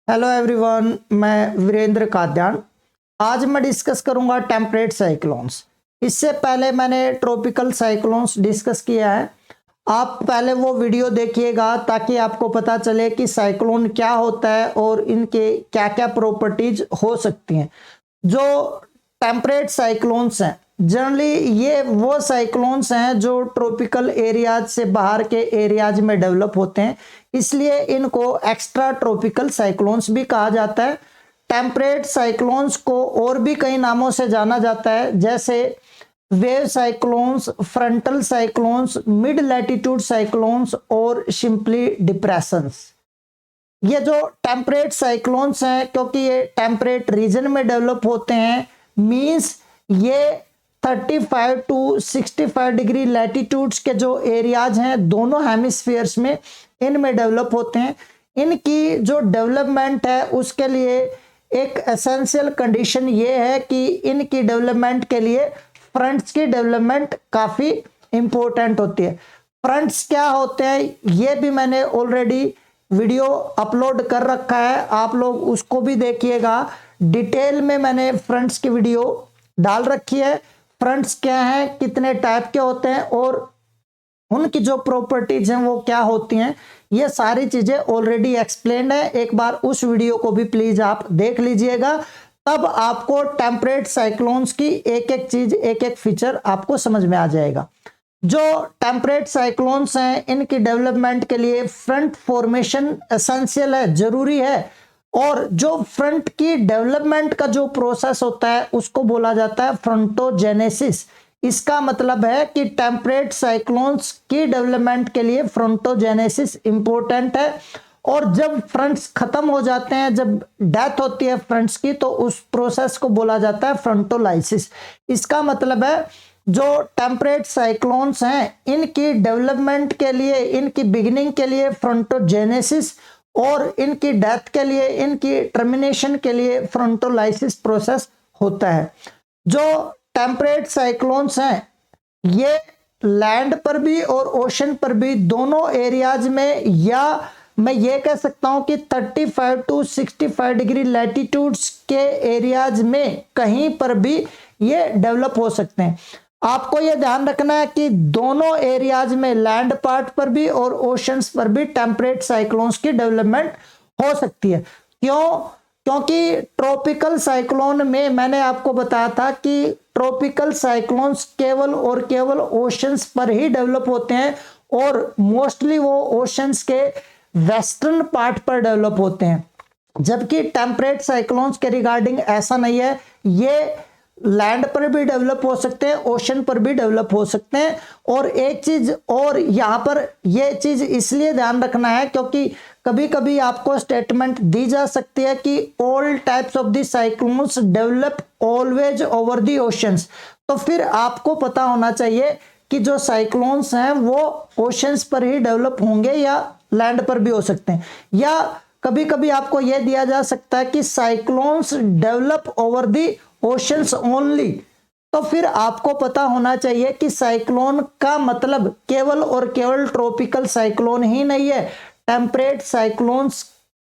Hello everyone, मैं वीरेंद्र काद्यान। आज मैं डिस्कस करूंगा टेम्परेट साइक्लोन्स। इससे पहले मैंने ट्रॉपिकल साइक्लोन्स डिस्कस किया है। आप पहले वो वीडियो देखिएगा ताकि आपको पता चले कि साइक्लोन क्या होता है और इनके क्या क्या प्रॉपर्टीज हो सकती हैं। जो टेम्परेट साइक्लोन्स हैं, जनरली ये वो साइक्लोन्स हैं जो ट्रॉपिकल एरियाज से बाहर के एरियाज में डेवलप होते हैं, इसलिए इनको एक्स्ट्रा ट्रॉपिकल साइक्लोन्स भी कहा जाता है। टेम्परेट साइक्लोन्स को और भी कई नामों से जाना जाता है, जैसे wave cyclones, frontal cyclones, mid latitude cyclones और सिंपली डिप्रेशंस। ये जो टेम्परेट साइक्लोन्स हैं, क्योंकि ये टेम्परेट रीजन में डेवलप होते हैं, मींस ये 35 टू 65 डिग्री लैटिट्यूड्स के जो एरियाज हैं दोनों हेमिस्फीयर्स में, इनमें डेवलप होते हैं। इनकी जो डेवलपमेंट है उसके लिए एक एसेंशियल कंडीशन ये है कि इनकी डेवलपमेंट के लिए फ्रंट्स की डेवलपमेंट काफ़ी इंपॉर्टेंट होती है। फ्रंट्स क्या होते हैं ये भी मैंने ऑलरेडी वीडियो अपलोड कर रखा है, आप लोग उसको भी देखिएगा। डिटेल में मैंने फ्रंट्स की वीडियो डाल रखी है। फ्रंट्स क्या है, कितने टाइप के होते हैं और उनकी जो प्रॉपर्टीज हैं वो क्या होती हैं, ये सारी चीजें ऑलरेडी एक्सप्लेन्ड है। एक बार उस वीडियो को भी प्लीज आप देख लीजिएगा, तब आपको टेम्परेट साइक्लोन्स की एक एक चीज, एक एक फीचर आपको समझ में आ जाएगा। जो टेम्परेट साइक्लोन्स हैं, इनकी डेवलपमेंट के लिए फ्रंट फॉर्मेशन एसेंशियल है, जरूरी है। और जो फ्रंट की डेवलपमेंट का जो प्रोसेस होता है उसको बोला जाता है फ्रंटोजेनेसिस। इसका मतलब है कि टेम्परेट साइक्लोन्स की डेवलपमेंट के लिए फ्रंटोजेनेसिस इंपॉर्टेंट है। और जब फ्रंट्स खत्म हो जाते हैं, जब डेथ होती है फ्रंट्स की, तो उस प्रोसेस को बोला जाता है फ्रंटोलाइसिस। इसका मतलब है जो टेम्परेट साइक्लोन्स हैं, इनकी डेवलपमेंट के लिए, इनकी बिगिनिंग के लिए फ्रंटोजेनेसिस और इनकी डेथ के लिए, इनकी टर्मिनेशन के लिए फ्रंटोलाइसिस प्रोसेस होता है। जो टेम्परेट साइक्लोन्स हैं ये लैंड पर भी और ओशन पर भी, दोनों एरियाज में, या मैं ये कह सकता हूं कि 35 टू 65 डिग्री लैटिट्यूड्स के एरियाज में कहीं पर भी ये डेवलप हो सकते हैं। आपको ये ध्यान रखना है कि दोनों एरियाज में, लैंड पार्ट पर भी और ओशंस पर भी, टेम्परेट साइक्लोन्स की डेवलपमेंट हो सकती है। क्यों? क्योंकि ट्रॉपिकल साइक्लोन में मैंने आपको बताया था कि ट्रॉपिकल साइक्लोन्स केवल और केवल ओशंस पर ही डेवलप होते हैं और मोस्टली वो ओशंस के वेस्टर्न पार्ट पर डेवलप होते हैं। जबकि टेम्परेट साइक्लोन्स के रिगार्डिंग ऐसा नहीं है, ये लैंड पर भी डेवलप हो सकते हैं, ओशन पर भी डेवलप हो सकते हैं। और एक चीज और यहाँ पर ये चीज इसलिए ध्यान रखना है क्योंकि कभी कभी आपको स्टेटमेंट दी जा सकती है कि all types of the cyclones develop always over the oceans. तो फिर आपको पता होना चाहिए कि जो साइक्लोन्स हैं वो ओशंस पर ही डेवलप होंगे या लैंड पर भी हो सकते हैं। या कभी कभी आपको यह दिया जा सकता है कि cyclones develop over the oceans only. तो फिर आपको पता होना चाहिए कि साइक्लोन का मतलब केवल और केवल ट्रॉपिकल साइक्लोन ही नहीं है। टेम्परेट साइक्लोन्स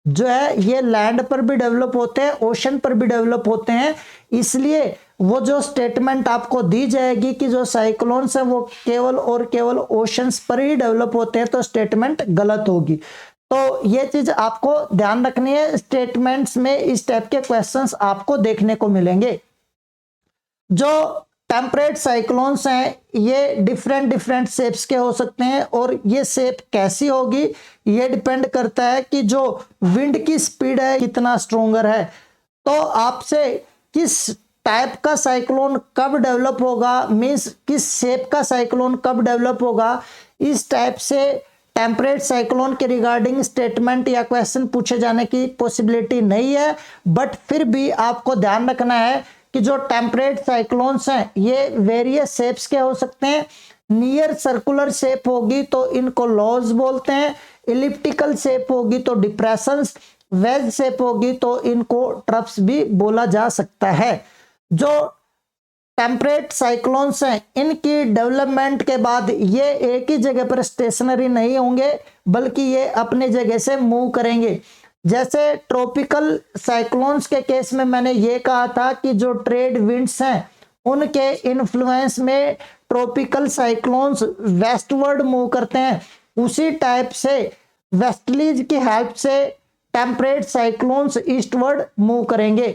जो है ये लैंड पर भी डेवलप होते हैं, ओशन पर भी डेवलप होते हैं। इसलिए वो जो स्टेटमेंट आपको दी जाएगी कि जो साइक्लोन्स है वो केवल और केवल ओशंस पर ही डेवलप होते हैं, तो स्टेटमेंट गलत होगी। तो ये चीज आपको ध्यान रखनी है। स्टेटमेंट्स में इस टाइप के क्वेश्चंस आपको देखने को मिलेंगे। जो टेम्परेट साइक्लोन्स हैं ये डिफरेंट डिफरेंट शेप्स के हो सकते हैं, और ये शेप कैसी होगी ये डिपेंड करता है कि जो विंड की स्पीड है कितना स्ट्रोंगर है। तो आपसे किस टाइप का साइक्लोन कब डेवलप होगा, मींस किस शेप का साइक्लोन कब डेवलप होगा, इस टाइप से टेम्परेट साइक्लोन के रिगार्डिंग स्टेटमेंट या क्वेश्चन पूछे जाने की पॉसिबिलिटी नहीं है। बट फिर भी आपको ध्यान रखना है कि जो टेम्परेट साइक्लोन्स हैं ये वेरियस शेप्स के हो सकते हैं। नियर सर्कुलर शेप होगी तो इनको लॉज बोलते हैं, इलिप्टिकल शेप होगी तो डिप्रेशंस, वेज शेप होगी तो इनको ट्रफ्स भी बोला जा सकता है। जो टेम्परेट साइक्लोन्स हैं इनकी डेवलपमेंट के बाद ये एक ही जगह पर स्टेशनरी नहीं होंगे, बल्कि ये अपने जगह से मूव करेंगे। जैसे ट्रॉपिकल साइक्लोन्स के केस में मैंने ये कहा था कि जो ट्रेड विंड्स हैं उनके इन्फ्लुएंस में ट्रॉपिकल साइक्लोन्स वेस्टवर्ड मूव करते हैं, उसी टाइप से वेस्टलीज की हेल्प से टेम्परेट साइक्लोन्स ईस्टवर्ड मूव करेंगे।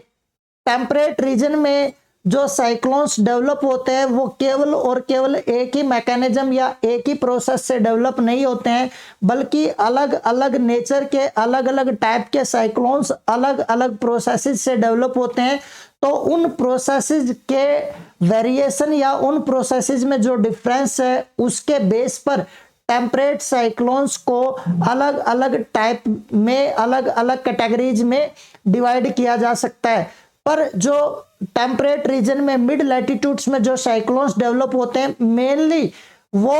टेम्परेट रीजन में जो साइक्लोन्स डेवलप होते हैं वो केवल और केवल एक ही मैकेनिज्म या एक ही प्रोसेस से डेवलप नहीं होते हैं, बल्कि अलग अलग नेचर के अलग अलग टाइप के साइक्लोन्स अलग अलग प्रोसेसेस से डेवलप होते हैं। तो उन प्रोसेसेस के वेरिएशन या उन प्रोसेसेस में जो डिफरेंस है उसके बेस पर टेम्परेट साइक्लोन्स को अलग अलग टाइप में अलग अलग कैटेगरीज में डिवाइड किया जा सकता है। पर जो टेम्परेट रीजन में मिड लैटिट्यूड्स में जो साइक्लोन्स डेवलप होते हैं मेनली वो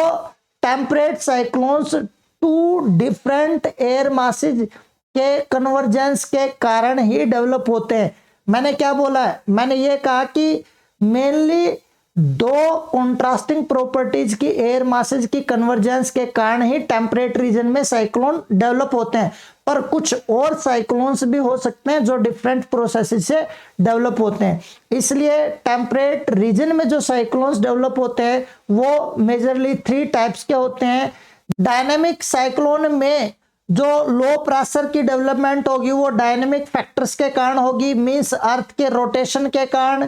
temperate cyclones two different air masses के कन्वर्जेंस के कारण ही डेवलप होते हैं। मैंने क्या बोला है, मैंने ये कहा कि मेनली दो कॉन्ट्रास्टिंग प्रॉपर्टीज की एयर मासेज की कन्वर्जेंस के कारण ही टेम्परेट रीजन में साइक्लोन डेवलप होते हैं, पर कुछ और साइक्लोन्स भी हो सकते हैं जो डिफरेंट प्रोसेसेस से डेवलप होते हैं। इसलिए टेम्परेट रीजन में जो साइक्लोन्स डेवलप होते हैं वो मेजरली 3 टाइप्स के होते हैं। डायनेमिक साइक्लोन में जो लो प्रेशर की डेवलपमेंट होगी वो डायनेमिक फैक्टर्स के कारण होगी, मींस अर्थ के रोटेशन के कारण,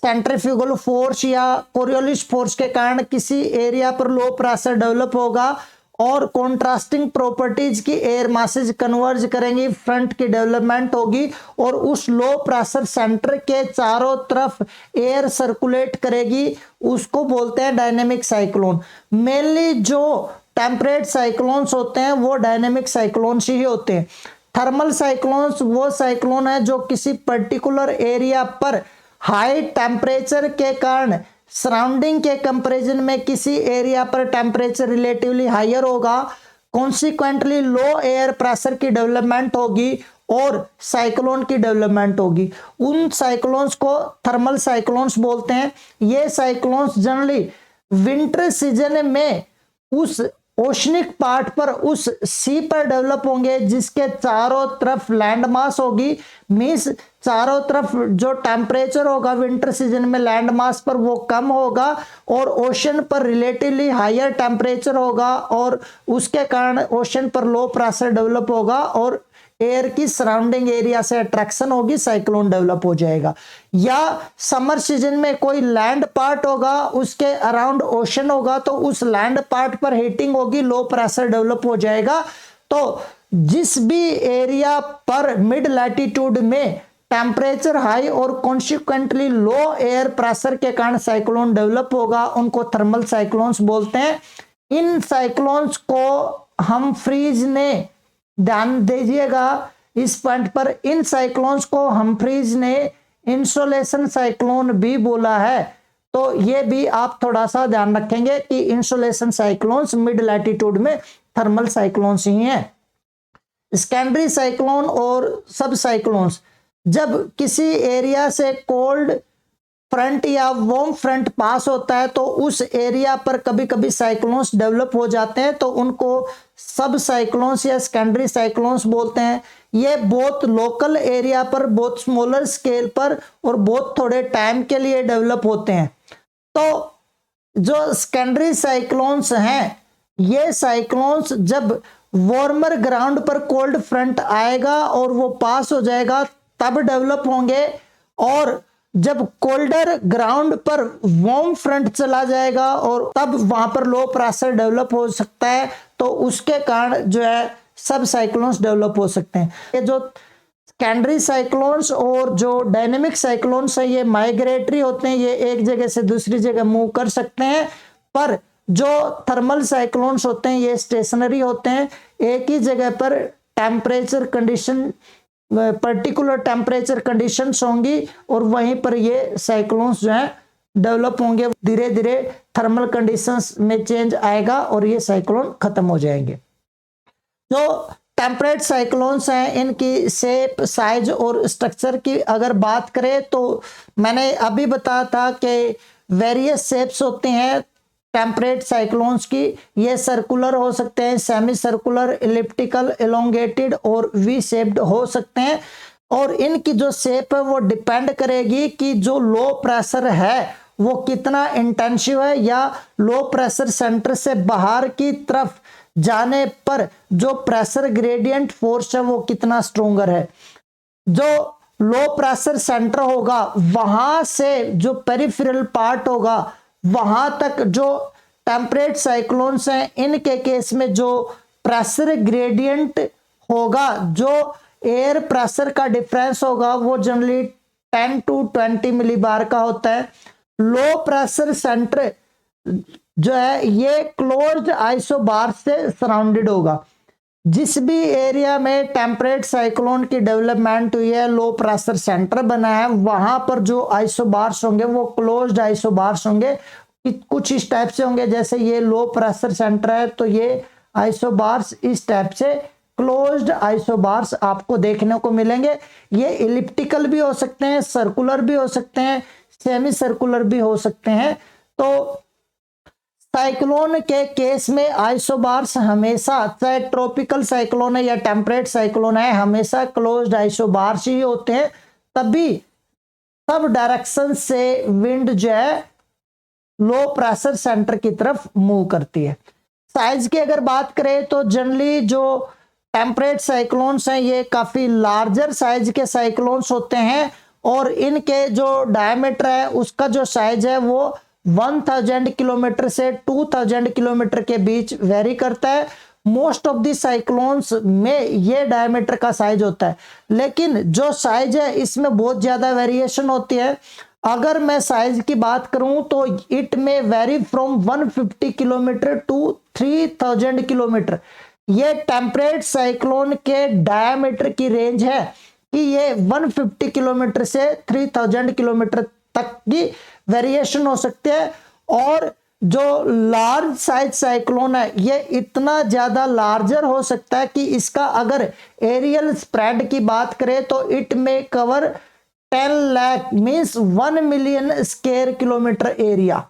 सेंट्रीफ्यूगल फोर्स या कोरियोलिस फोर्स के कारण किसी एरिया पर लो प्रेशर डेवलप होगा और कॉन्ट्रास्टिंग प्रॉपर्टीज की एयर मासेज कन्वर्ज करेंगी, फ्रंट की डेवलपमेंट होगी और उस लो प्रेशर सेंटर के चारों तरफ एयर सर्कुलेट करेगी, उसको बोलते हैं डायनेमिक साइक्लोन। मेनली जो टेम्परेट साइक्लोन्स होते हैं वो डायनेमिक साइक्लोन्स ही होते हैं। थर्मल साइक्लोन्स वो साइक्लोन है जो किसी पर्टिकुलर एरिया पर हाई टेम्परेचर के कारण सराउंडिंग के कंपैरिजन में किसी एरिया पर टेम्परेचर रिलेटिवली हायर होगा, कॉन्सिक्वेंटली लो एयर प्रेशर की डेवलपमेंट होगी और साइक्लोन की डेवलपमेंट होगी। उन साइक्लोन्स को थर्मल साइक्लोन्स बोलते हैं। ये साइक्लोन्स जनरली विंटर सीजन में उस ओशनिक पार्ट पर, उस सी पर डेवलप होंगे जिसके चारों तरफ लैंड मास होगी, मींस चारों तरफ जो टेम्परेचर होगा विंटर सीजन में लैंड मास पर वो कम होगा और ओशन पर रिलेटिवली हायर टेम्परेचर होगा और उसके कारण ओशन पर लो प्रेशर डेवलप होगा और एयर की सराउंडिंग एरिया से अट्रैक्शन होगी, साइक्लोन डेवलप हो जाएगा। या समर सीजन में कोई लैंड पार्ट होगा उसके अराउंड ओशन होगा तो उस लैंड पार्ट पर हीटिंग होगी, लो प्रेशर डेवलप हो जाएगा। तो जिस भी एरिया पर मिड लैटिट्यूड में टेम्परेचर हाई और कॉन्सिक्वेंटली लो एयर प्रेशर के कारण साइक्लोन डेवलप होगा उनको थर्मल साइक्लोन्स बोलते हैं। इन साइक्लोन्स को हम्फ्रीज ने, ध्यान दीजिएगा इस पॉइंट पर, इन साइक्लोन्स को हम्फ्रीज ने इंसोलेशन साइक्लोन भी बोला है। तो ये भी आप थोड़ा सा ध्यान रखेंगे कि इंसोलेशन साइक्लोन्स मिड लैटिट्यूड में थर्मल साइक्लोन्स ही हैं। सेकेंडरी साइक्लोन और सब साइक्लोन्स, जब किसी एरिया से कोल्ड फ्रंट या वार्म फ्रंट पास होता है तो उस एरिया पर कभी कभी साइक्लोन्स डेवलप हो जाते हैं तो उनको सब साइक्लोन्स या सेकेंडरी साइक्लोन्स बोलते हैं। ये बहुत लोकल एरिया पर, बहुत स्मॉलर स्केल पर और बहुत थोड़े टाइम के लिए डेवलप होते हैं। तो जो सेकेंडरी साइक्लोन्स हैं ये साइक्लोन्स जब वार्मर ग्राउंड पर कोल्ड फ्रंट आएगा और वो पास हो जाएगा तब डेवलप होंगे, और जब कोल्डर ग्राउंड पर वार्म फ्रंट चला जाएगा और तब वहां पर लो प्रेशर डेवलप हो सकता है तो उसके कारण जो है सब साइक्लोन्स डेवलप हो सकते हैं। ये जो सेकेंडरी साइक्लोन्स और जो डायनेमिक साइक्लोन्स है ये माइग्रेटरी होते हैं, ये एक जगह से दूसरी जगह मूव कर सकते हैं, पर जो थर्मल साइक्लोन्स होते हैं ये स्टेशनरी होते हैं, एक ही जगह पर temperature condition, particular temperature conditions होंगी और वहीं पर ये साइक्लोन्स जो है डेवलप होंगे। धीरे धीरे थर्मल कंडीशंस में चेंज आएगा और ये साइक्लोन खत्म हो जाएंगे। जो टेम्परेट साइक्लोन्स हैं इनकी शेप, साइज और स्ट्रक्चर की अगर बात करें तो मैंने अभी बताया था कि वेरियस शेप्स होते हैं टेम्परेट साइक्लोन्स की। ये सर्कुलर हो सकते हैं, सेमी सर्कुलर, इलिप्टिकल, एलोंगेटेड और वी शेप्ड हो सकते हैं। और इनकी जो शेप है वो डिपेंड करेगी कि जो लो प्रेशर है वो कितना इंटेंसिव है, या लो प्रेशर सेंटर से बाहर की तरफ जाने पर जो प्रेशर ग्रेडियंट फोर्स है वो कितना स्ट्रोंगर है। जो लो प्रेशर सेंटर होगा वहां से जो पेरिफेरल पार्ट होगा वहां तक जो टेम्परेट साइक्लोन्स हैं इनके केस में जो प्रेशर ग्रेडियंट होगा, जो एयर प्रेशर का डिफरेंस होगा वो जनरली 10 to 20 मिलीबार का होता है। लो प्रेशर सेंटर जो है ये क्लोज्ड आइसोबार से सराउंडेड होगा। जिस भी एरिया में टेम्परेट साइक्लोन की डेवलपमेंट हुई है, लो प्रेशर सेंटर बना है, वहां पर जो आइसोबार्स होंगे वो क्लोज्ड आइसोबार्स होंगे। कुछ इस टाइप से होंगे, जैसे ये लो प्रेशर सेंटर है तो ये आइसोबार्स इस टाइप से क्लोज्ड आइसोबार्स आपको देखने को मिलेंगे। ये इलिप्टिकल भी हो सकते हैं, सर्कुलर भी हो सकते हैं, सेमी सर्कुलर भी हो सकते हैं। तो साइक्लोन के केस में आइसोबार्स हमेशा, चाहे ट्रॉपिकल साइक्लोन है या टेम्परेट साइक्लोन है, हमेशा क्लोज्ड आइसोबार्स ही होते हैं। तभी सब डायरेक्शन से विंड जो है लो प्रेशर सेंटर की तरफ मूव करती है। साइज की अगर बात करें तो जनरली जो टेम्परेट साइक्लोन्स हैं ये काफी लार्जर साइज के साइक्लोन्स होते हैं, और इनके जो डायमीटर है उसका जो साइज है वो 1000 किलोमीटर से 2000 किलोमीटर के बीच वेरी करता है। मोस्ट ऑफ दी साइक्लोन्स में ये डायमीटर का साइज होता है, लेकिन जो साइज है इसमें बहुत ज्यादा वेरिएशन होती है। अगर मैं साइज की बात करूं तो it may vary from 150 kilometre to 3000 kilometre. ये टेम्परेट साइक्लोन के डायमीटर की रेंज है कि ये 150 किलोमीटर से 3000 किलोमीटर तक की वेरिएशन हो सकती है। और जो लार्ज साइज साइक्लोन है ये इतना ज्यादा लार्जर हो सकता है कि इसका अगर एरियल स्प्रेड की बात करें तो इट में cover 10 lakh means 1 million square kilometre area.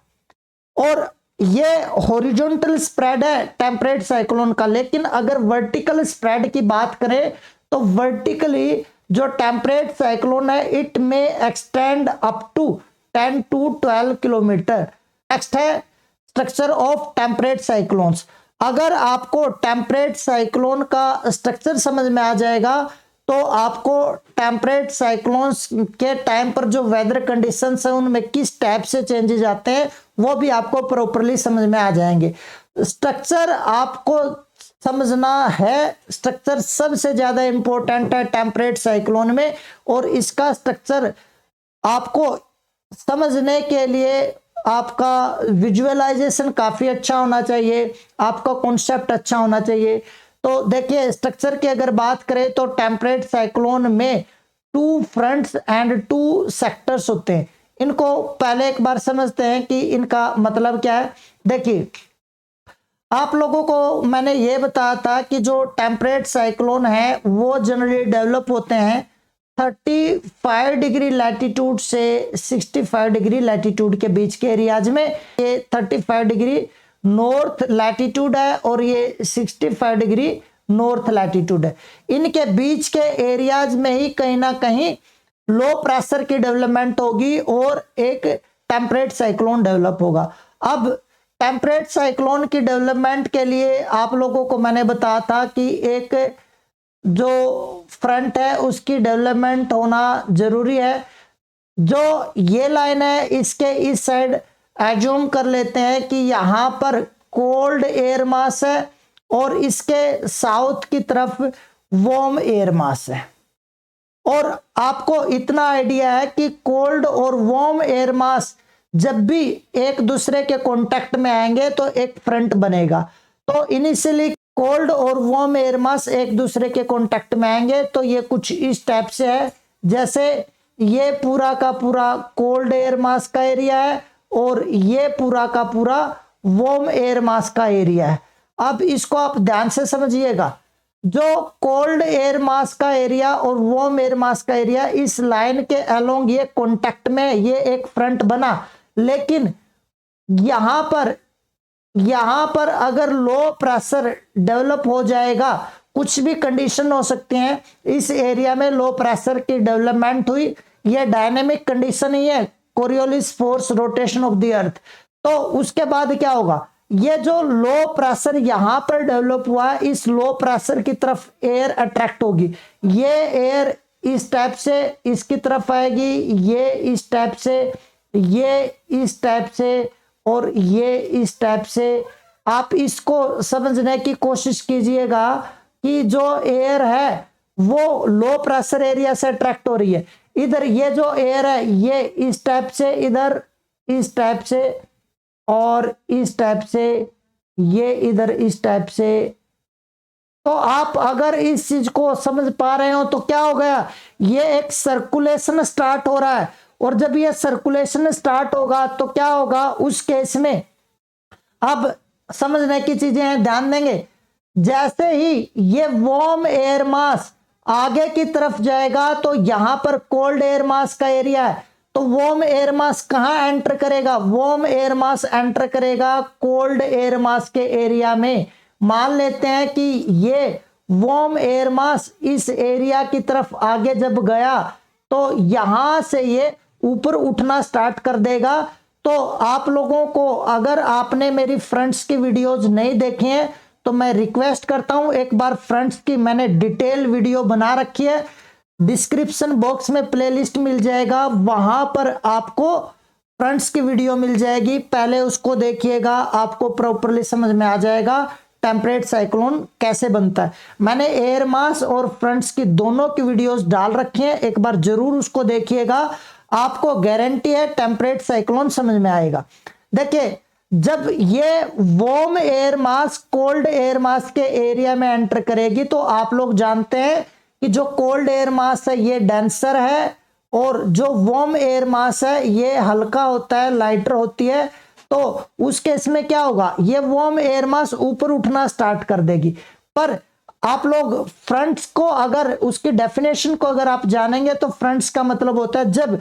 और ये हॉरिजॉन्टल स्प्रेड है टेम्परेट साइक्लोन का। लेकिन अगर वर्टिकल स्प्रेड की बात करें तो वर्टिकली जो टेम्परेट साइक्लोन है it may extend up to 10 to 12 kilometre. Next है स्ट्रक्चर ऑफ टेम्परेट साइक्लोन्स। अगर आपको टेम्परेट साइक्लोन का स्ट्रक्चर समझ में आ जाएगा तो आपको टेम्परेट साइक्लोन्स के टाइम पर जो वेदर कंडीशंस है उनमें किस टाइप से चेंजेस आते हैं वो भी आपको प्रॉपर्ली समझ में आ जाएंगे। स्ट्रक्चर आपको समझना है, स्ट्रक्चर सबसे ज्यादा इंपॉर्टेंट है टेम्परेट साइक्लोन में, और इसका स्ट्रक्चर आपको समझने के लिए आपका विजुअलाइजेशन काफी अच्छा होना चाहिए, आपका कॉन्सेप्ट अच्छा होना चाहिए। तो देखिए स्ट्रक्चर की अगर बात करें तो टेम्परेट साइक्लोन में 2 फ्रंट्स एंड 2 सेक्टर्स होते हैं। इनको पहले एक बार समझते हैं कि इनका मतलब क्या है। देखिए आप लोगों को मैंने ये बताया था कि जो टेम्परेट साइक्लोन है वो जनरली डेवलप होते हैं 35 डिग्री लैटिट्यूड से 65 डिग्री लैटिट्यूड के बीच के एरियाज में। ये 35 डिग्री नॉर्थ लैटिट्यूड है और ये 65 डिग्री नॉर्थ लैटिट्यूड है। इनके बीच के एरियाज में ही कहीं ना कहीं लो प्रेशर की डेवलपमेंट होगी और एक टेम्परेट साइक्लोन डेवलप होगा। अब टेम्परेट साइक्लोन की डेवलपमेंट के लिए आप लोगों को मैंने बताया था कि एक जो फ्रंट है उसकी डेवलपमेंट होना जरूरी है। जो ये लाइन है इसके इस साइड एज्यूम कर लेते हैं कि यहाँ पर कोल्ड एयर मास है और इसके साउथ की तरफ वार्म एयर मास है। और आपको इतना आइडिया है कि कोल्ड और वार्म एयर मास जब भी एक दूसरे के कांटेक्ट में आएंगे तो एक फ्रंट बनेगा। तो इनिशियली कोल्ड और वार्म एयर मास एक दूसरे के कांटेक्ट में आएंगे तो ये कुछ इस टाइप से है, जैसे ये पूरा का पूरा कोल्ड एयर मास का एरिया है और ये पूरा का पूरा वार्म एयर मास का एरिया है। अब इसको आप ध्यान से समझिएगा, जो कोल्ड एयर मास का एरिया और वार्म एयर मास का एरिया इस लाइन के अलोंग ये कांटेक्ट में ये एक फ्रंट बना, लेकिन यहां पर यहां पर अगर लो प्रेशर डेवलप हो जाएगा, कुछ भी कंडीशन हो सकती हैं, इस एरिया में लो प्रेशर की डेवलपमेंट हुई, यह डायनेमिक कंडीशन ही है, Coriolis force rotation of the earth. तो उसके बाद क्या होगा, ये जो लो प्रेशर यहां पर डेवलप हुआ है, इस लो प्रेशर की तरफ एयर अट्रैक्ट होगी, ये एयर इस टाइप से इसकी तरफ आएगी, ये इस टाइप से, ये इस टाइप से, और ये इस टाइप से। आप इसको समझने की कोशिश कीजिएगा कि जो एयर है वो लो प्रेशर एरिया से अट्रैक्ट हो रही है। इधर ये जो एयर है ये इस टाइप से, इधर इस टाइप से, और इस टाइप से, ये इधर इस टाइप से। तो आप अगर इस चीज को समझ पा रहे हो तो क्या हो गया, ये एक सर्कुलेशन स्टार्ट हो रहा है, और जब ये सर्कुलेशन स्टार्ट होगा तो क्या होगा उस केस में। अब समझने की चीजें हैं, ध्यान देंगे। जैसे ही ये वार्म एयर मास आगे की तरफ जाएगा तो यहां पर कोल्ड एयर मास का एरिया है, तो वार्म एयर मास कहां एंटर करेगा, वार्म एयर मास एंटर करेगा कोल्ड एयर मास के एरिया में। मान लेते हैं कि ये वार्म एयर मास इस एरिया की तरफ आगे जब गया तो यहां से ये ऊपर उठना स्टार्ट कर देगा। तो आप लोगों को, अगर आपने मेरी फ्रेंड्स की वीडियोज नहीं देखे हैं तो मैं रिक्वेस्ट करता हूं, एक बार फ्रेंड्स की मैंने डिटेल वीडियो बना रखी है, डिस्क्रिप्शन बॉक्स में प्लेलिस्ट मिल जाएगा, वहां पर आपको फ्रेंड्स की वीडियो मिल जाएगी, पहले उसको देखिएगा, आपको प्रॉपरली समझ में आ जाएगा टेम्परेट साइक्लोन कैसे बनता है। मैंने एयर मास और फ्रंट्स की दोनों की वीडियोस डाल रखी हैं, एक बार जरूर उसको देखिएगा, आपको गारंटी है टेम्परेट साइक्लोन समझ में आएगा। देखिए, जब ये warm air mass cold air mass के एरिया में एंटर करेगी तो आप लोग जानते हैं कि जो कोल्ड एयर मास है ये डेंसर है, और जो वार्म एयर मास है ये हल्का होता है, लाइटर होती है। तो उस केस में क्या होगा, ये वार्म एयर मास ऊपर उठना स्टार्ट कर देगी। पर आप लोग फ्रंट्स को, अगर उसकी डेफिनेशन को अगर आप जानेंगे तो फ्रंट्स का मतलब होता है जब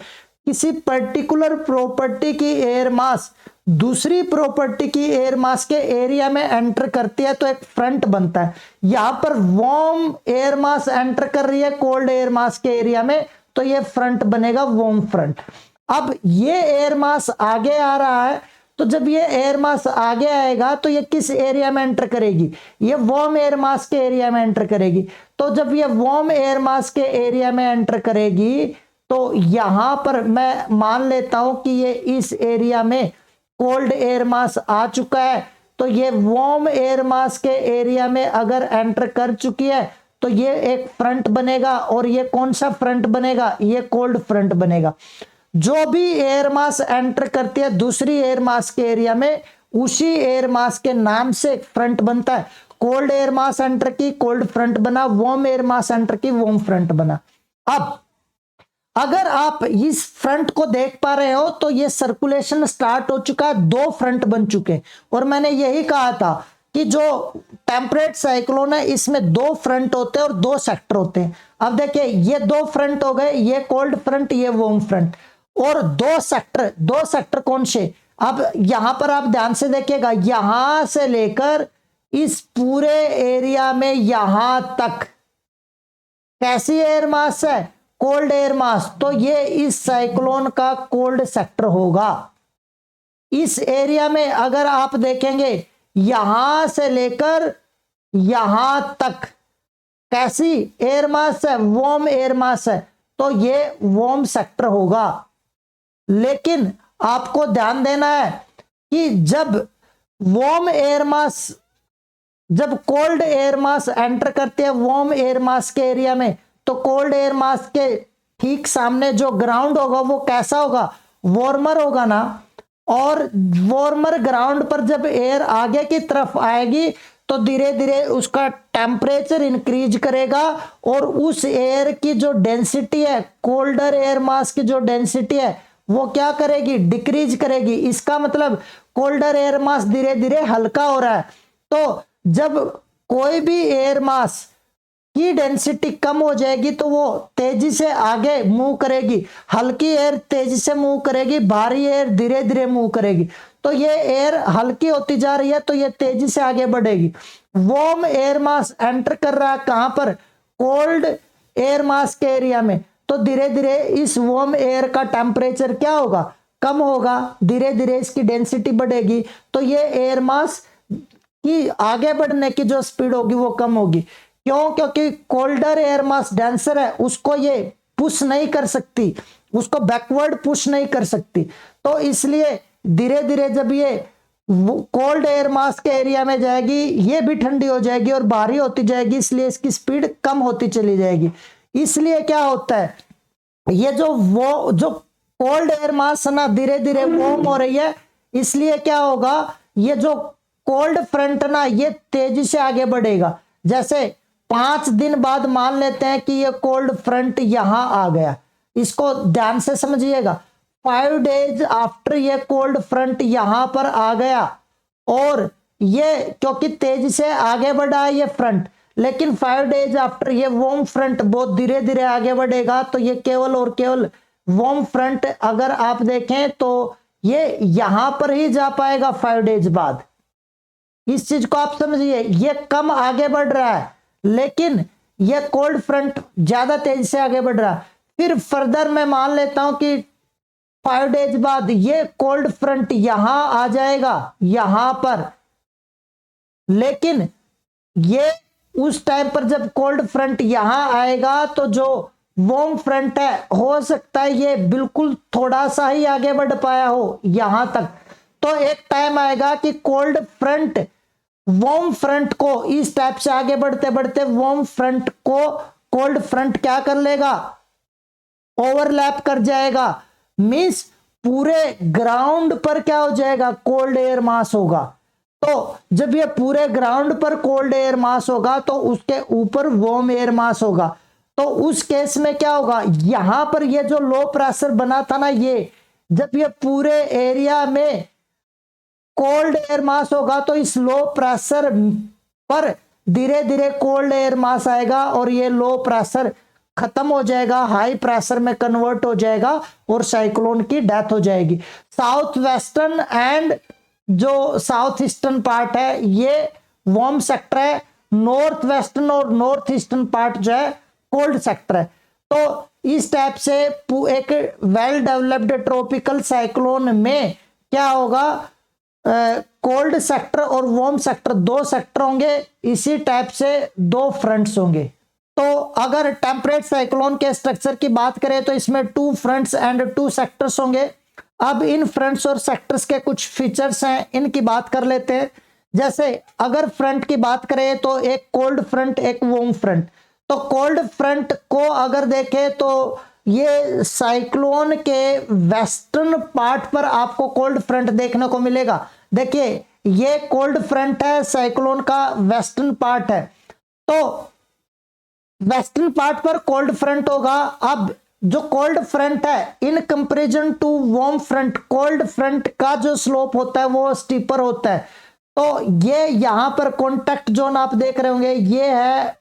किसी पर्टिकुलर प्रॉपर्टी की एयर मास दूसरी प्रॉपर्टी की एयर मास के एरिया में एंटर करती है तो एक फ्रंट बनता है। यहां पर वार्म एयर मास एंटर कर रही है कोल्ड एयर मास के एरिया में, तो ये फ्रंट बनेगा, वार्म फ्रंट। अब ये एयर मास आगे आ रहा है, तो जब ये एयर मास आगे आएगा तो ये किस एरिया में एंटर करेगी, ये वार्म एयर मास के एरिया में एंटर करेगी। तो जब ये वार्म एयर मास के एरिया में एंटर करेगी तो यहां पर मैं मान लेता हूं कि ये इस एरिया में कोल्ड एयर मास आ चुका है, तो ये वार्म एयर मास के एरिया में अगर एंटर कर चुकी है तो ये एक फ्रंट बनेगा, और ये कौन सा फ्रंट बनेगा, ये कोल्ड फ्रंट बनेगा। जो भी एयर मास एंटर करती है दूसरी एयर मास के एरिया में, उसी एयर मास के नाम से फ्रंट बनता है। कोल्ड एयर मास एंटर की, कोल्ड फ्रंट बना, वार्म एयर मास एंटर की, वार्म फ्रंट बना। अब अगर आप इस फ्रंट को देख पा रहे हो तो ये सर्कुलेशन स्टार्ट हो चुका है, दो फ्रंट बन चुके हैं। और मैंने यही कहा था कि जो टेम्परेट साइक्लोन है इसमें दो फ्रंट होते हैं और दो सेक्टर होते हैं। अब देखिए, ये दो फ्रंट हो गए, ये कोल्ड फ्रंट, ये वार्म फ्रंट, और दो सेक्टर कौन से। अब यहां पर आप ध्यान से देखिएगा, यहां से लेकर इस पूरे एरिया में यहां तक कैसी एयर मास है, कोल्ड एयर मास, तो ये इस साइक्लोन का कोल्ड सेक्टर होगा। इस एरिया में अगर आप देखेंगे यहां से लेकर यहां तक कैसी एयर मास है, वार्म एयर मास है, तो ये वार्म सेक्टर होगा। लेकिन आपको ध्यान देना है कि जब वार्म एयर मास, जब कोल्ड एयर मास एंटर करते हैं वार्म एयर मास के एरिया में, तो कोल्ड एयर मास के ठीक सामने जो ग्राउंड होगा वो कैसा होगा, वार्मर होगा ना। और वार्मर ग्राउंड पर जब एयर आगे की तरफ आएगी तो धीरे धीरे उसका टेम्परेचर इंक्रीज करेगा, और उस एयर की जो डेंसिटी है, कोल्डर एयर मास की जो डेंसिटी है वो क्या करेगी, डिक्रीज करेगी। इसका मतलब कोल्डर एयर मास धीरे धीरे हल्का हो रहा है। तो जब कोई भी एयर मास की डेंसिटी कम हो जाएगी तो वो तेजी से आगे मूव करेगी, हल्की एयर तेजी से मूव करेगी, भारी एयर धीरे धीरे मूव करेगी। तो ये एयर हल्की होती जा रही है तो ये तेजी से आगे बढ़ेगी। वार्म एयर मास एंटर कर रहा है कहां पर, कोल्ड एयर मास के एरिया में, तो धीरे धीरे इस वार्म एयर का टेम्परेचर क्या होगा, कम होगा, धीरे धीरे इसकी डेंसिटी बढ़ेगी, तो ये एयर मास की आगे बढ़ने की जो स्पीड होगी वो कम होगी। क्यों? क्योंकि कोल्डर एयर मास डेंसर है, उसको ये पुश नहीं कर सकती, उसको बैकवर्ड पुश नहीं कर सकती, तो इसलिए धीरे धीरे जब ये कोल्ड एयर मास के एरिया में जाएगी ये भी ठंडी हो जाएगी और भारी होती जाएगी, इसलिए इसकी स्पीड कम होती चली जाएगी। इसलिए क्या होता है, ये जो कोल्ड एयर मास है ना धीरे धीरे वार्म हो रही है, इसलिए क्या होगा, ये जो कोल्ड फ्रंट ना ये तेजी से आगे बढ़ेगा। जैसे 5 दिन बाद मान लेते हैं कि ये कोल्ड फ्रंट यहां आ गया, इसको ध्यान से समझिएगा। 5 डेज आफ्टर ये कोल्ड फ्रंट यहां पर आ गया और ये क्योंकि तेजी से आगे बढ़ा है ये फ्रंट, लेकिन 5 डेज आफ्टर ये वार्म फ्रंट बहुत धीरे धीरे आगे बढ़ेगा, तो ये केवल और केवल वार्म फ्रंट अगर आप देखें तो ये यहां पर ही जा पाएगा 5 डेज बाद। इस चीज को आप समझिए, ये कम आगे बढ़ रहा है लेकिन ये कोल्ड फ्रंट ज्यादा तेजी से आगे बढ़ रहा है। फिर फर्दर मैं मान लेता हूं कि 5 डेज बाद ये कोल्ड फ्रंट यहां आ जाएगा यहां पर, लेकिन ये उस टाइम पर जब कोल्ड फ्रंट यहां आएगा तो जो वार्म फ्रंट है हो सकता है ये बिल्कुल थोड़ा सा ही आगे बढ़ पाया हो यहां तक, तो एक टाइम आएगा कि कोल्ड फ्रंट वार्म फ्रंट को इस टाइप से आगे बढ़ते बढ़ते वार्म फ्रंट को कोल्ड फ्रंट क्या कर लेगा, ओवरलैप कर जाएगा, मींस पूरे ग्राउंड पर क्या हो जाएगा, कोल्ड एयर मास होगा। तो जब ये पूरे ग्राउंड पर कोल्ड एयर मास होगा तो उसके ऊपर वार्म एयर मास होगा, तो उस केस में क्या होगा, यहां पर ये जो लो प्रेशर बना था ना, ये जब ये पूरे एरिया में कोल्ड एयर मास होगा तो इस लो प्रेशर पर धीरे धीरे कोल्ड एयर मास आएगा और ये लो प्रेशर खत्म हो जाएगा, हाई प्रेशर में कन्वर्ट हो जाएगा और साइक्लोन की डेथ हो जाएगी। साउथ वेस्टर्न एंड जो साउथ ईस्टर्न पार्ट है ये वार्म सेक्टर है, नॉर्थ वेस्टर्न और नॉर्थ ईस्टर्न पार्ट जो है कोल्ड सेक्टर है। तो इस टाइप से एक वेल डेवलप्ड ट्रॉपिकल साइक्लोन में क्या होगा, कोल्ड सेक्टर और वार्म सेक्टर दो सेक्टर होंगे, इसी टाइप से दो फ्रंट्स होंगे। तो अगर टेम्परेट साइक्लोन के स्ट्रक्चर की बात करें तो इसमें 2 फ्रंट्स एंड 2 सेक्टर्स होंगे। अब इन फ्रंट्स और सेक्टर्स के कुछ फीचर्स हैं, इनकी बात कर लेते हैं। जैसे अगर फ्रंट की बात करें तो एक कोल्ड फ्रंट एक वार्म फ्रंट। तो कोल्ड फ्रंट को अगर देखें तो ये साइक्लोन के वेस्टर्न पार्ट पर आपको कोल्ड फ्रंट देखने को मिलेगा। देखिए ये कोल्ड फ्रंट है, साइक्लोन का वेस्टर्न पार्ट है, तो वेस्टर्न पार्ट पर कोल्ड फ्रंट होगा। अब जो कोल्ड फ्रंट है in comparison to warm front, cold front का जो स्लोप होता है वो स्टीपर होता है। तो ये यहां पर कॉन्टैक्ट जोन आप देख रहे होंगे, ये है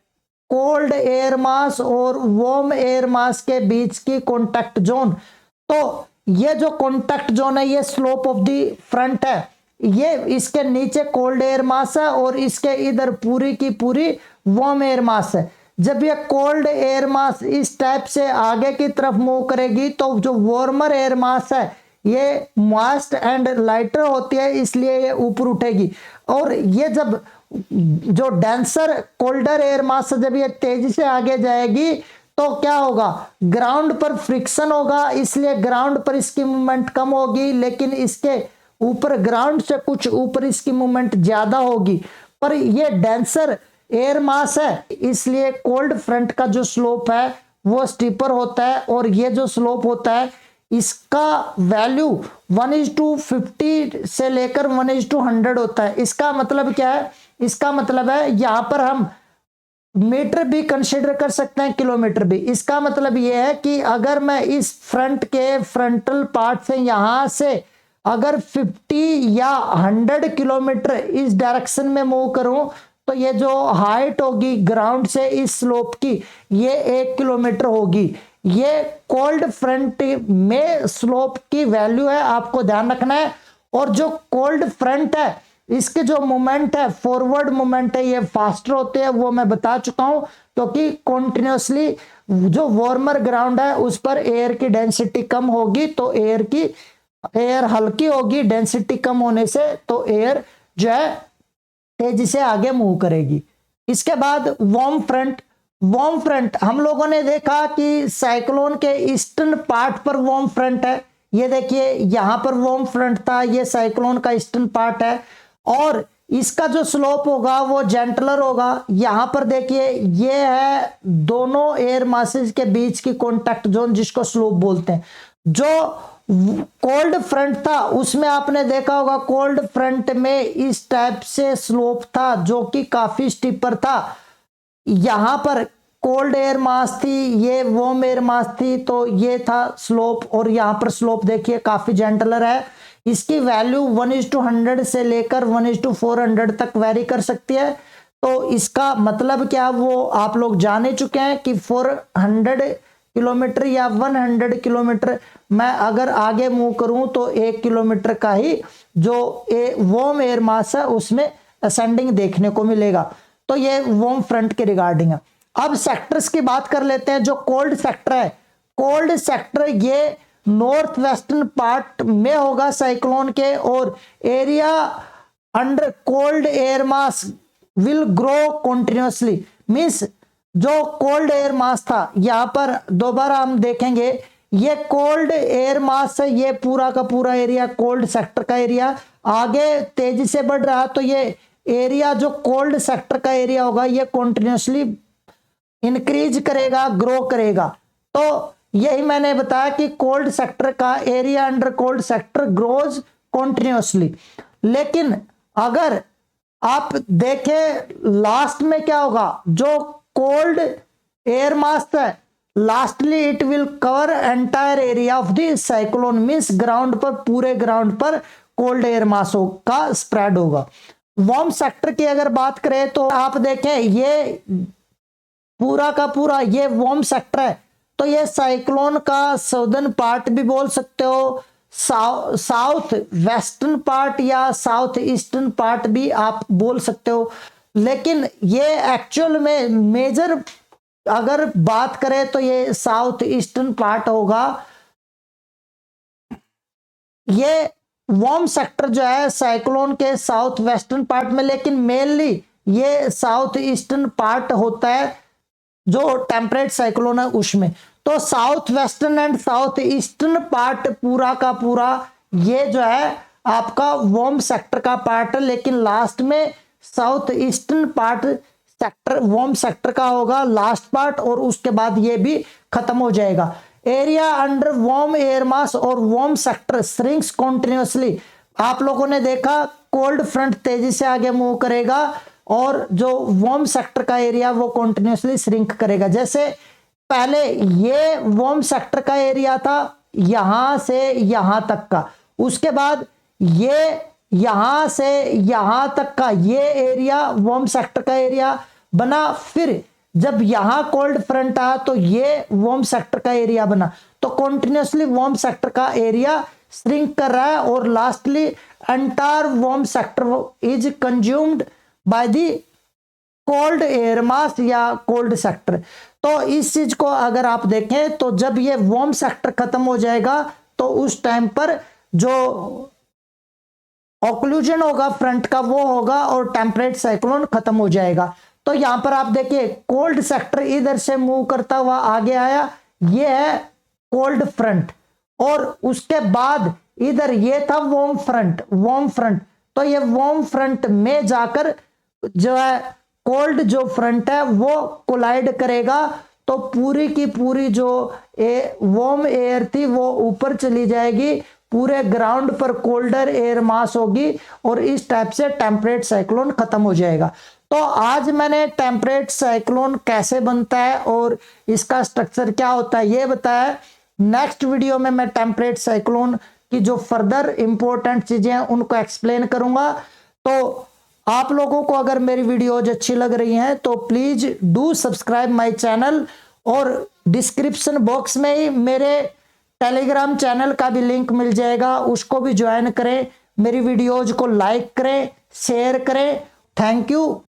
कोल्ड एयर मास और वार्म एयर मास के बीच की कॉन्टैक्ट जोन। तो ये जो कॉन्टैक्ट जोन है ये स्लोप ऑफ द फ्रंट है, ये इसके नीचे कोल्ड एयर मास है और इसके इधर पूरी की पूरी वार्म एयर मास है। जब ये कोल्ड एयर मास इस टाइप से आगे की तरफ मूव करेगी तो जो वार्मर एयर मास है ये मॉइस्ट एंड लाइटर होती है, इसलिए ये ऊपर उठेगी। और ये जब जो डेंसर कोल्डर एयर मास से जब ये तेजी से आगे जाएगी तो क्या होगा, ग्राउंड पर फ्रिक्शन होगा, इसलिए ग्राउंड पर इसकी मूवमेंट कम होगी, लेकिन इसके ऊपर ग्राउंड से कुछ ऊपर इसकी मूवमेंट ज्यादा होगी। पर ये डेंसर एयर मास है इसलिए कोल्ड फ्रंट का जो स्लोप है वो स्टीपर होता है, और ये जो स्लोप होता है इसका वैल्यू 1:50 से लेकर 1:100 होता है। इसका मतलब क्या है, इसका मतलब है यहां पर हम मीटर भी कंसीडर कर सकते हैं, किलोमीटर भी। इसका मतलब यह है कि अगर मैं इस फ्रंट के फ्रंटल पार्ट से यहां से अगर 50 या 100 किलोमीटर इस डायरेक्शन में मूव करूं तो ये जो हाइट होगी ग्राउंड से इस स्लोप की ये 1 किलोमीटर होगी। ये कोल्ड फ्रंट में स्लोप की वैल्यू है, आपको ध्यान रखना है। और जो कोल्ड फ्रंट है इसके जो मोमेंट है, फॉरवर्ड मोमेंट है, ये फास्टर होते हैं, वो मैं बता चुका हूं, क्योंकि कॉन्टिन्यूसली जो वार्मर ग्राउंड है उस पर एयर की डेंसिटी कम होगी, तो एयर हल्की होगी, डेंसिटी कम होने से तो एयर जो है तेजी से आगे मूव करेगी। इसके बाद वार्म फ्रंट हम लोगों ने देखा कि साइक्लोन के ईस्टर्न पार्ट पर वार्म फ्रंट है। ये देखिए यहां पर वार्म फ्रंट था, ये साइक्लोन का ईस्टर्न पार्ट है, और इसका जो स्लोप होगा वो जेंटलर होगा। यहां पर देखिए ये है दोनों एयर मासेस के बीच की कॉन्टैक्ट जोन, जिसको स्लोप बोलते हैं। जो कोल्ड फ्रंट था उसमें आपने देखा होगा कोल्ड फ्रंट में इस टाइप से स्लोप था जो कि काफी स्टीपर था। यहां पर कोल्ड एयर मास थी, ये वार्म एयर मास थी, तो ये था स्लोप, और यहां पर स्लोप देखिए काफी जेंटलर है। इसकी वैल्यू 1:100 से लेकर 1:400 तक वेरी कर सकती है। तो इसका मतलब क्या वो आप लोग जान ही चुके हैं कि 400 किलोमीटर या 100 किलोमीटर मैं अगर आगे मूव करूं तो 1 किलोमीटर का ही जो वार्म एयर मास है उसमें असेंडिंग देखने को मिलेगा। तो ये वार्म फ्रंट के रिगार्डिंग है। अब सेक्टर्स की बात कर लेते हैं। जो कोल्ड सेक्टर है, कोल्ड सेक्टर ये नॉर्थ वेस्टर्न पार्ट में होगा साइक्लोन के, और area under cold air mass will grow continuously. Means जो कोल्ड एयर मास था, यहां पर दोबारा हम देखेंगे, ये कोल्ड एयर मास है, ये पूरा का पूरा एरिया कोल्ड सेक्टर का एरिया आगे तेजी से बढ़ रहा, तो ये एरिया जो कोल्ड सेक्टर का एरिया होगा ये कॉन्टिन्यूसली इंक्रीज करेगा, ग्रो करेगा। तो यही मैंने बताया कि कोल्ड सेक्टर का area under cold sector grows continuously. लेकिन अगर आप देखें लास्ट में क्या होगा, जो कोल्ड एयर मास है lastly it will cover entire area of the cyclone. Means ground पर, पूरे ग्राउंड पर कोल्ड एयर मास का स्प्रेड होगा। वार्म सेक्टर की अगर बात करें तो आप देखें ये पूरा का पूरा ये वार्म सेक्टर है, तो ये साइक्लोन का साउदर्न पार्ट भी बोल सकते हो, साउथ वेस्टर्न पार्ट या साउथ ईस्टर्न पार्ट भी आप बोल सकते हो। लेकिन ये एक्चुअल में मेजर अगर बात करें तो ये साउथ ईस्टर्न पार्ट होगा। ये वार्म सेक्टर जो है साइक्लोन के साउथ वेस्टर्न पार्ट में, लेकिन मेनली ये साउथ ईस्टर्न पार्ट होता है जो टेम्परेट साइक्लोन है उसमें। तो south western and south eastern part पूरा का पूरा ये जो है आपका वार्म सेक्टर का पार्ट है, लेकिन लास्ट में south eastern part sector warm sector का होगा लास्ट पार्ट, और उसके बाद ये भी खत्म हो जाएगा। Area under warm air mass और वार्म सेक्टर श्रिंक्स कॉन्टिन्यूसली। आप लोगों ने देखा कोल्ड फ्रंट तेजी से आगे मूव करेगा और जो वार्म सेक्टर का एरिया वो कॉन्टिन्यूसली श्रिंक करेगा। जैसे पहले ये वार्म सेक्टर का एरिया था यहां से यहां तक का, उसके बाद ये यहां से यहां तक का ये एरिया वार्म सेक्टर का एरिया बना। फिर जब यहां कोल्ड फ्रंट आया तो ये वार्म सेक्टर का एरिया बना। तो कॉन्टिन्यूसली वार्म सेक्टर का एरिया श्रिंक कर रहा है, और lastly entire warm sector is consumed by the cold air mass या कोल्ड सेक्टर। तो इस चीज को अगर आप देखें तो जब ये वार्म सेक्टर खत्म हो जाएगा तो उस टाइम पर जो ऑक्लूजन होगा फ्रंट का वो होगा और टेम्परेट साइक्लोन खत्म हो जाएगा। तो यहां पर आप देखिए कोल्ड सेक्टर इधर से मूव करता हुआ आगे आया, ये है कोल्ड फ्रंट, और उसके बाद इधर ये था वार्म फ्रंट। तो ये वार्म फ्रंट में जाकर जो है कोल्ड जो फ्रंट है वो कोलाइड करेगा, तो पूरी की पूरी जो वार्म एयर थी वो ऊपर चली जाएगी, पूरे ग्राउंड पर कोल्डर एयर मास होगी, और इस टाइप से टेम्परेट साइक्लोन खत्म हो जाएगा। तो आज मैंने टेम्परेट साइक्लोन कैसे बनता है और इसका स्ट्रक्चर क्या होता है ये बताया। नेक्स्ट वीडियो में मैं टेम्परेट साइक्लोन की जो फर्दर इंपॉर्टेंट चीजें हैं उनको एक्सप्लेन करूंगा। तो आप लोगों को अगर मेरी वीडियोज अच्छी लग रही हैं तो please do subscribe my channel, और डिस्क्रिप्शन बॉक्स में ही मेरे टेलीग्राम चैनल का भी लिंक मिल जाएगा, उसको भी ज्वाइन करें। मेरी वीडियोज को लाइक करें, शेयर करें। Thank you.